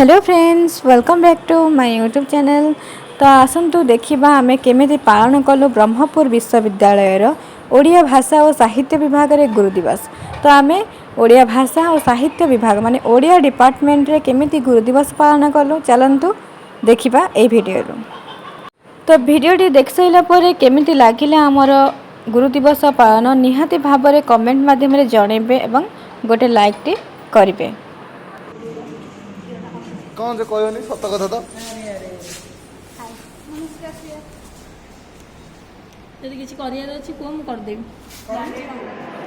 Hello friends, welcome back to my YouTube channel. तो आसतु देखा आम केमी पालन कलु ब्रह्मपुर विश्वविद्यालय ओडिया भाषा और साहित्य विभाग रे गुरु दिवस। तो आम ओडिया भाषा और साहित्य विभाग माने ओडिया डिपार्टमेंट रे केमिति गुरु दिवस पालन कलु चलतु देखा ए वीडियो। तो वीडियोटी देख सारा पर केमिति लागिला आमर गुरु दिवस पालन निहाती भाव में कमेंट माध्यम जनइबे एवं गोटे लाइक टी करेंगे। कौन से कहनी सत कथा तो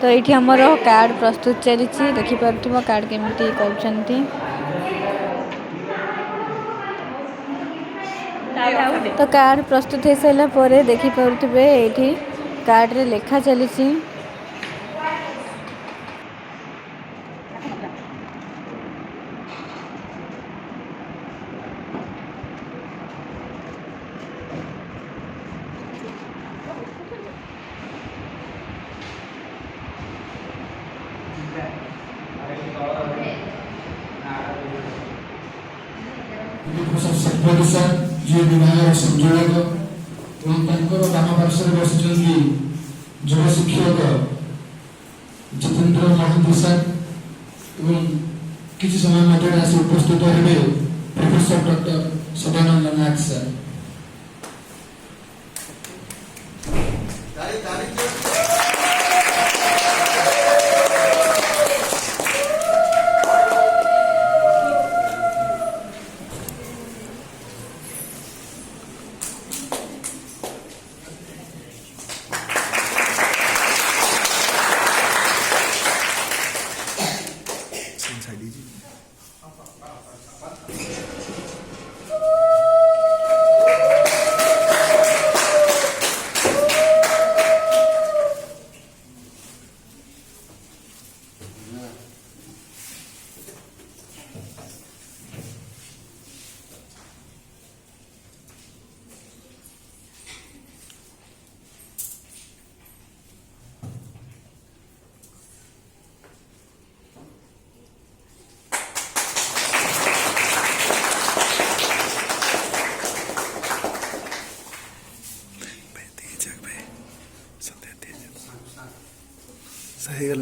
तो ये आमर कार्ड प्रस्तुत चली देखिपुर कार्ड केमी कर तो कार्ड प्रस्तुत हो सारा पर देखिपुरे ये कार्ड रे लेखा चली विभाग संयोजक और बाम पार्श्व बस युव शिक्षक जितेन्द्र महांती सर किसी समय मध्य आसी उपस्थित रहे प्रोफेसर डॉक्टर सदानंद नाथ सर। सही गल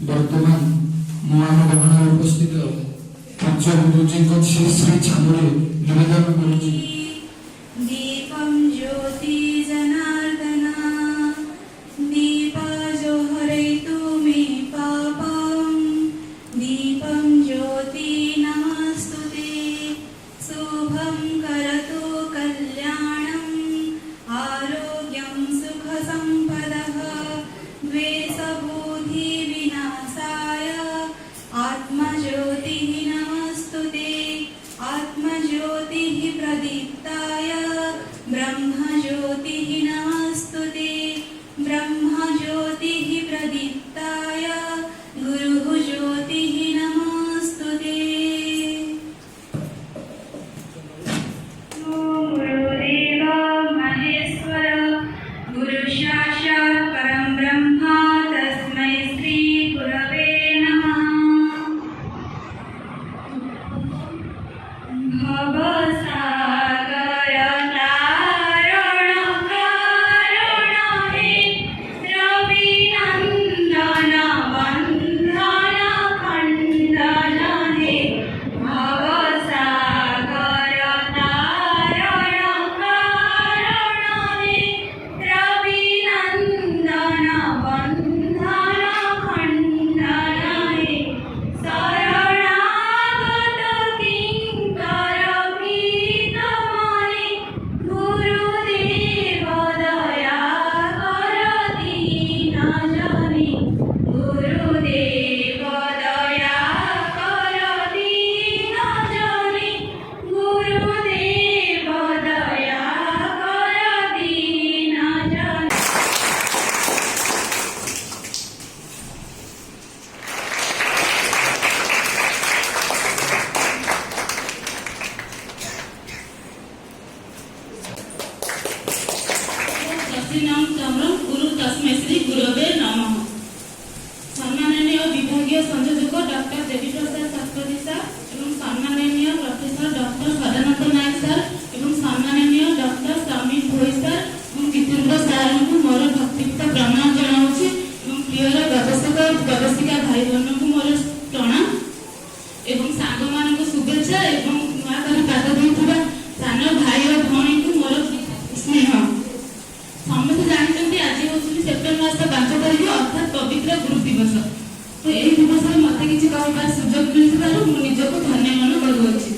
वर्तमान महान गहन उपस्थित पंच गुरुजी को श्री श्री छामुरे निवेदन करुची। दीपम ज्योति जनार्दना दीप जो हरे तुमे पापम दीपम ज्योति नमस्तुते शुभम करतु कल्याणम आरोग्यम सुख संपदः द्वेष बुद्धि विनाशाय आत्मज्योतिः नमस्तुते आत्मज्योतिः प्रदीप्ताय ब्रह्मज्योतिः नमस्तुते ब्रह्मज्योतिः प्रदीप्ताय गुरुः ज्योतिः नमस्तुते। गुरुदेव महेश्वर गुरु साक्षात् परं ब्रह्म तस्मै श्री गुरवे नमः। भवसागर ଏବଂ ନୂଆକରି ପାଦ ଦେଇଥିବା ସାନ ଭାଇ ଓ ଭଉଣୀଙ୍କୁ ମୋର ସ୍ନେହ। ସମସ୍ତେ ଜାଣିଛନ୍ତି ଆଜି ହେଉଛନ୍ତି ସେପ୍ଟେମ୍ବର ମାସ 5 ତାରିଖ ଅର୍ଥାତ୍ ପବିତ୍ର ଗୁରୁ ଦିବସ। ତ ଏହି ଦିବସରେ ମୋତେ କିଛି କହିବାର ସୁଯୋଗ ମିଳିଥିବାରୁ ମୁଁ ନିଜକୁ ଧନ୍ୟ ମନେ କରୁଅଛି।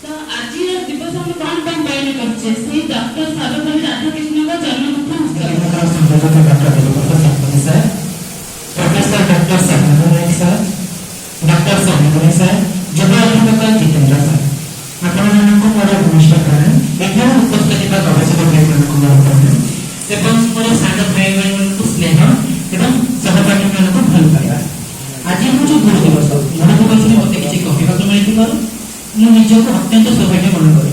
ତ ଆଜିର ଦିବସ ଆମେ କ'ଣ ପାଇଁ ପାଳନ କରୁଛେ? ସେହି ଡକ୍ଟର ସର୍ବପଲ୍ଲୀ ରାଧାକୃଷ୍ଣଙ୍କ ଜନ୍ମଦିନ ଉତ୍ସବ। प्रोफेसर डॉक्टर सत्यनारायण नायक सर, डॉक्टर सत्यनारायण सर, जब अध्यापक जितेंद्र सर, आपको मोर घनिष्ठ फ्रेंड एठार उपस्थित गवेषक भाई मोर फ्रेंड एवं मोर सान भाई को स्नेह एवं सहपाठी मान को भल पाइबा। आज हूँ गुरु दिवस। गुरु दिवस में मत किसी कहवाक मिलू मु निजक अत्यंत सौभाग्य मन कर।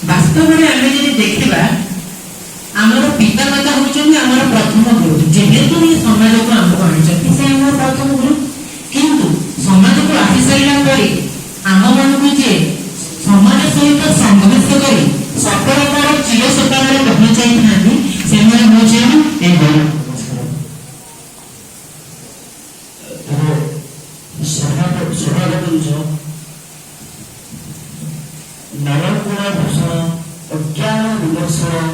वास्तव में आम जब देखा आमर पिता माता होउछन्ति आमर प्रथम गुरु। जेहेतु ये समाज को आमको आनिछन्ति से आमर प्रथम गुरु, किंतु समाज को आसी सारा परे आम मन को जे समाज सहित संघर्ष करी सफलतार चिर सोपान पहुंचाई थांती से माने होछे ए गुरु। नरकुण भूषण अज्ञान विमर्शन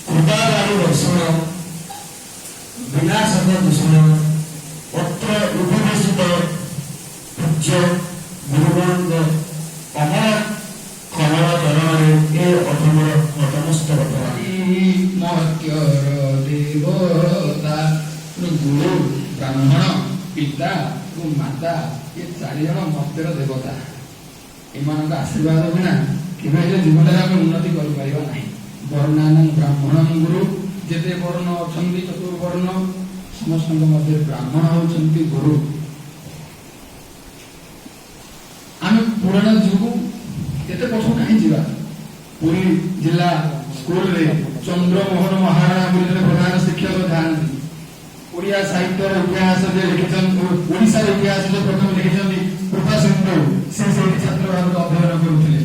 कृपागारी दर्शन विनाशक दूषण पत्र उपवेशित पूज्य गुरुवृंद अमर कमल चरण ए अधमर नतमस्तक महत्यर देवता गुरु ब्राह्मण पिता और माता ये चार जन महत्यर देवता एमान आशीर्वाद बिना केवे जीवन में आम उन्नति कर पाइबा नहीं। वर्णानं ब्राह्मणं गुरु जेते वर्ण अछंती चतुर्वर्ण समस्त मध्य ब्राह्मण होचंती गुरु। आम पुराण जुगु एते पछो नहीं जीवा। पुरी जिला स्कूल रे चंद्रमोहन महाराणा गुरुजन प्रधान शिक्षक ध्यान ओडिया साहित्य इतिहास जे लिखिछन ओडिसा इतिहास जे प्रथम लिखिछन कृपा सिंधु से छात्र भाव अध्ययन करुथिले।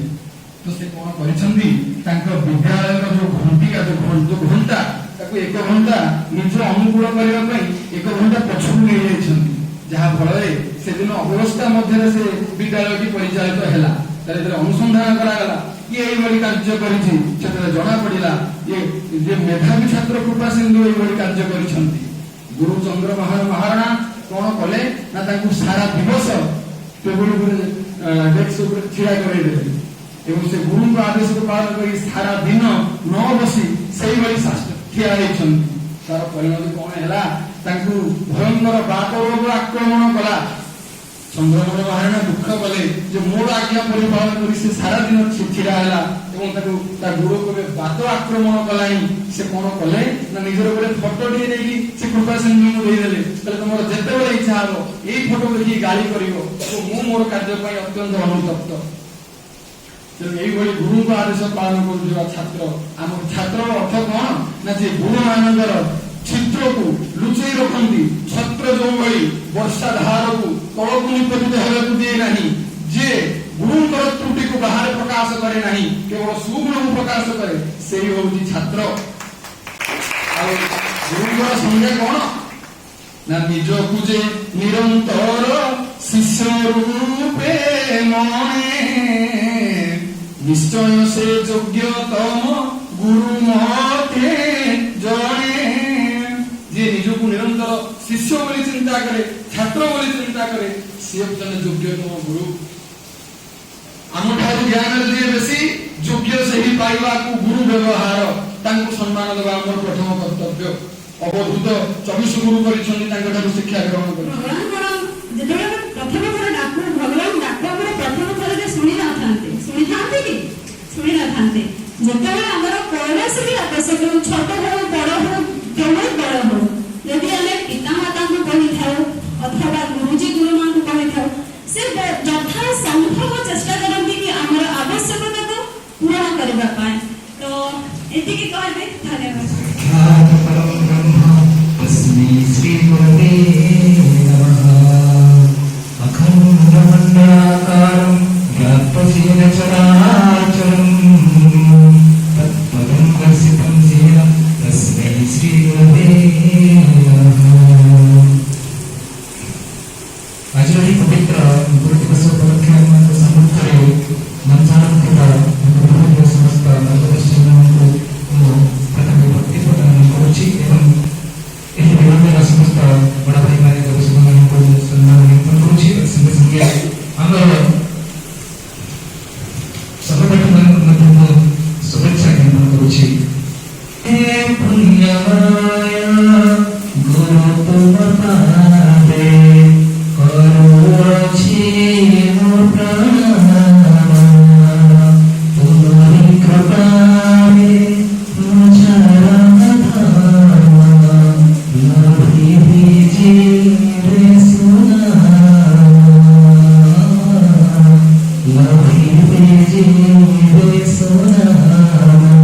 तो से कोन करिसंती तांको विद्यालय जो घंटिका जो घंटा ताको एक घंटा निज अनुकूल करबा पई एक घंटा पछुक ले जाइछंती जहा फल से दिन अव्यवस्था मध्य से विद्यालय की परिचालित हैला। तारे अनुसंधान करा गला कि एई बड़ी कार्य करिछि छात्र जणा पडिला ये जे मेधावी छात्र कृपा सिंधु एई बड़ी कार्य करिछंती। गुरु चंद्रमोहन महाराणा कोन कले ना तांको सारा दिवस टेबुल पर डेस्क ऊपर छिड़ा करै देले एवं से गुरु को आदेश को पालन करी सारा दिन न बसी सही बड़ी ठिया होइछंती। तार परिणाम कोन हैला तांको भयंकर बात रोग आक्रमण कला। चंद्रमोहन महाराणा दुख कले जे मोर आज्ञा परिपालन करी से सारा दिन छिड़ा हैला एवं ताको ता गुरु को बात आक्रमण कलाई से कोन कले ना निजर ऊपर फोटो दी नेकी से कृपा सिंधु को दे देले तले तमर जते बेले इच्छा हो एई फोटो देखि गाली करिवो तो मु मोर कार्य पई अत्यंत अनुतप्त। गुरु को आदेश पालन कर छात्र आम छात्र अर्थ कौन ना जे गुरु मानकर चित्र को लुचई रखती छत्र जो भाई वर्षा धार को तल को निपतित होगा दिए नहीं जे गुरु त्रुटि को बाहर प्रकाश करे नहीं केवल सुगुण को प्रकाश करे से ही होची छात्र। गुरु संज्ञा कौन ना निज को जे निरंतर शिष्य रूपे मने निश्चय से योग्यतम गुरु मते जने जे निजको निरंतर शिष्य बोली चिंता करे छात्र बोली चिंता करे से जने योग्यतम गुरु। आम ठार ज्ञान दिए बेसी योग्य से ही पाइबा को गुरु व्यवहार तांको सम्मान देबा हमर प्रथम कर्तव्य। अवधूत 24 गुरु करिछन्ति तांको ठार शिक्षा ग्रहण करि जेतेबे प्रथम थोर डाक्टर भगवान डाक्टर प्रथम थोर जे सुनि ना थांते जेतेबे हमर कौनसी भी आवश्यक छोट हो बड़ हो केवल बड़ हो यदि हमें पिता माता को कहि थाओ अथवा गुरुजी गुरुमान को कहि थाओ से यथा संभव चेष्टा करती कि हमर आवश्यकता को पूर्ण करबा पाए। तो एति की कहबे धन्यवाद। तस्मै श्री गुरवे नमः। अखण्डमण्डलाकारं व्याप्तजेन चराचरं तत्पदं दर्शितं येन तस्मै श्री गुरवे नमः। आज पवित्र गुरु दिवस उपलक्षे फिर जीवे सोना